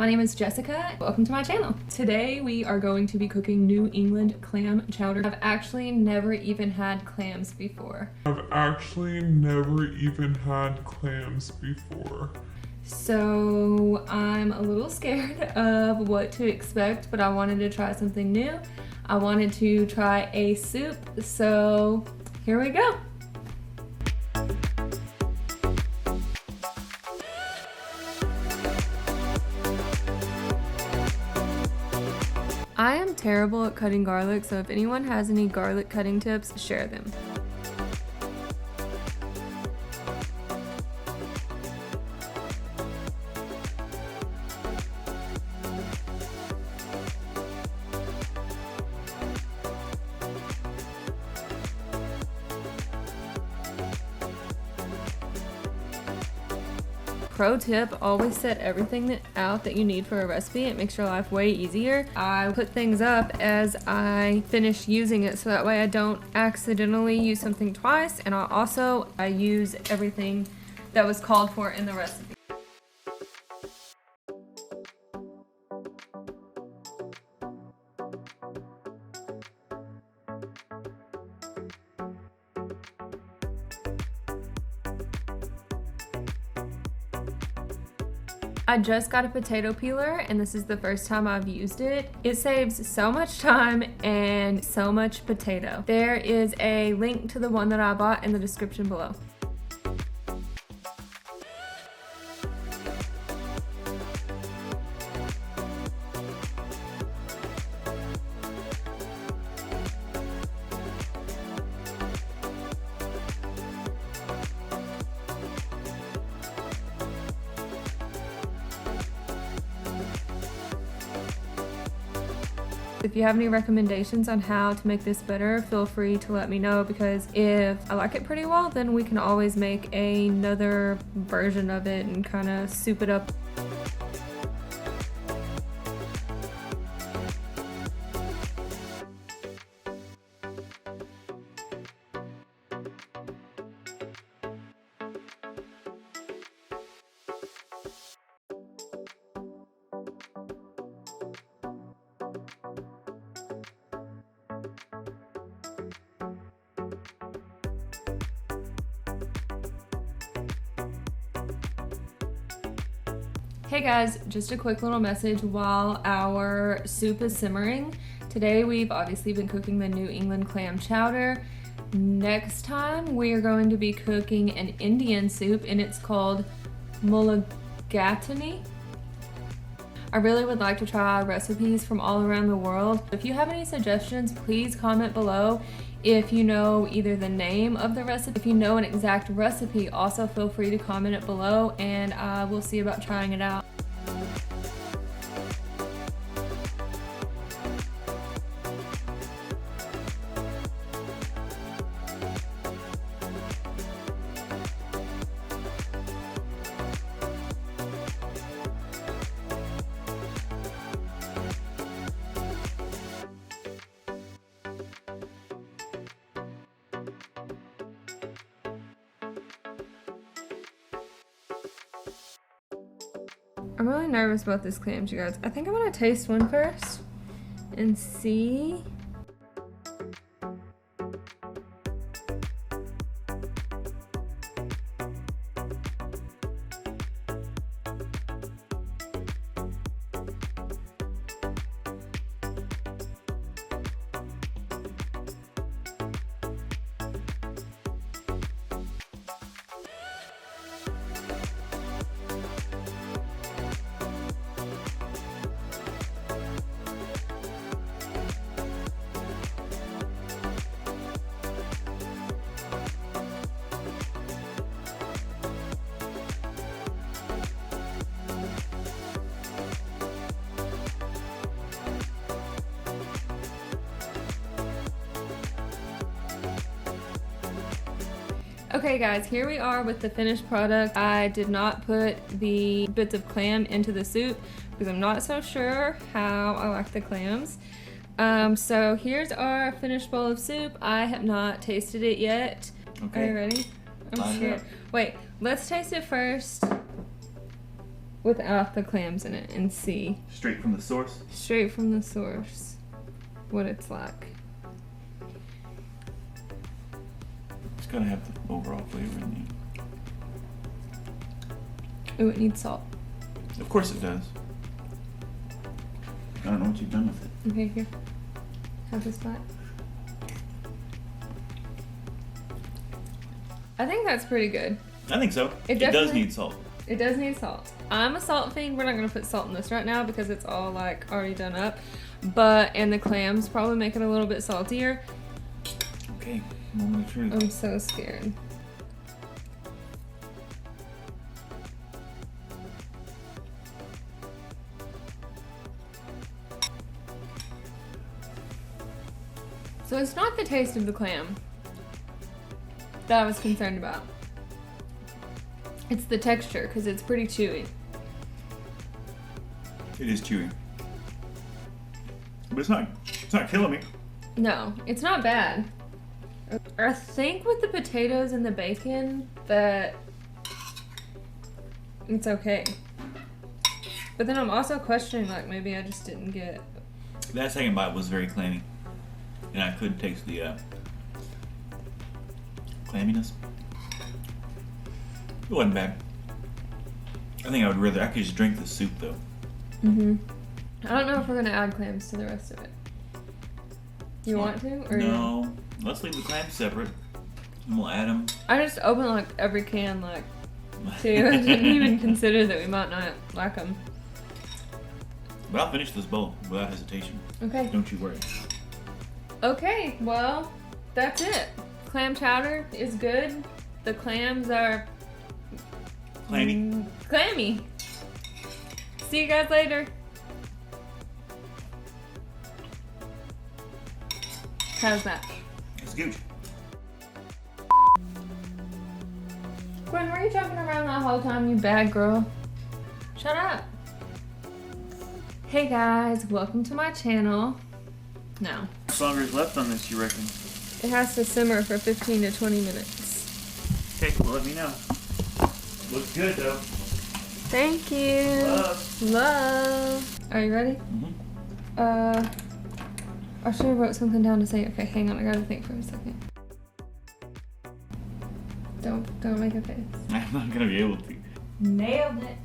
My name is Jessica. Welcome to my channel. Today we are going to be cooking New England clam chowder. I've actually never even had clams before. So I'm a little scared of what to expect, but I wanted to try something new. I wanted to try a soup, so here we go. I am terrible at cutting garlic, so if anyone has any garlic cutting tips, share them. Pro tip, always set everything out that you need for a recipe. It makes your life way easier. I put things up as I finish using it so that way I don't accidentally use something twice, and I use everything that was called for in the recipe. I just got a potato peeler and this is the first time I've used it. It saves so much time and so much potato. There is a link to the one that I bought in the description below. If you have any recommendations on how to make this better, feel free to let me know, because if I like it pretty well, then we can always make another version of it and kind of soup it up. Hey guys, just a quick little message while our soup is simmering. Today we've obviously been cooking the New England clam chowder. Next time we are going to be cooking an Indian soup and it's called mulligatawny. I really would like to try recipes from all around the world. If you have any suggestions, please comment below. If you know either the name of the recipe, if you know an exact recipe, also feel free to comment it below and we'll see about trying it out. I'm really nervous about this clams, you guys. I think I'm gonna taste one first and see. Okay guys, here we are with the finished product. I did not put the bits of clam into the soup because I'm not so sure how I like the clams. So here's our finished bowl of soup. I have not tasted it yet. Okay. Are you ready? I'm scared. Wait, let's taste it first. without the clams in it and see Straight from the source. straight from the source what it's like. It's gotta have the overall flavor in Oh, it needs salt. it. Of course it does. I don't know what you've done with it. Okay, here. Have this back. I think that's pretty good. I think so. It It does definitely- need salt. It does need salt. I'm a salt fiend. We're not gonna put salt in this right now because it's all like already done up. And the clams probably make it a little bit saltier. Okay, moment of truth. I'm so scared. So it's not the taste of the clam that I was concerned about. It's the texture because it's pretty chewy. It is chewy. But it's not killing me. No, it's not bad. I think with the potatoes and the bacon that it's okay. But then I'm also questioning like maybe I just didn't get. That second bite was very clammy. And I could taste the clamminess. It wasn't bad. I think I could just drink the soup though. I don't know if we're gonna add clams to the rest of it. You want to? Or No. Let's leave the clams separate. And we'll add them. I just opened like every can like two. I didn't even consider that we might not like them. But I'll finish this bowl without hesitation. Okay. Don't you worry. Okay, well, that's it. Clam chowder is good. The clams are Clammy. Clammy. See you guys later. How's that? It's good. Gwen, were you jumping around that whole time, you bad girl? Shut up. Hey guys, welcome to my channel. No. How much longer is left on this, you reckon? It has to simmer for 15 to 20 minutes. Okay, well let me know. Looks good though. Thank you. Love. Are you ready? I should have wrote something down to say. Okay, hang on. I gotta think for a second. Don't make a face. I'm not gonna be able to. Nailed it.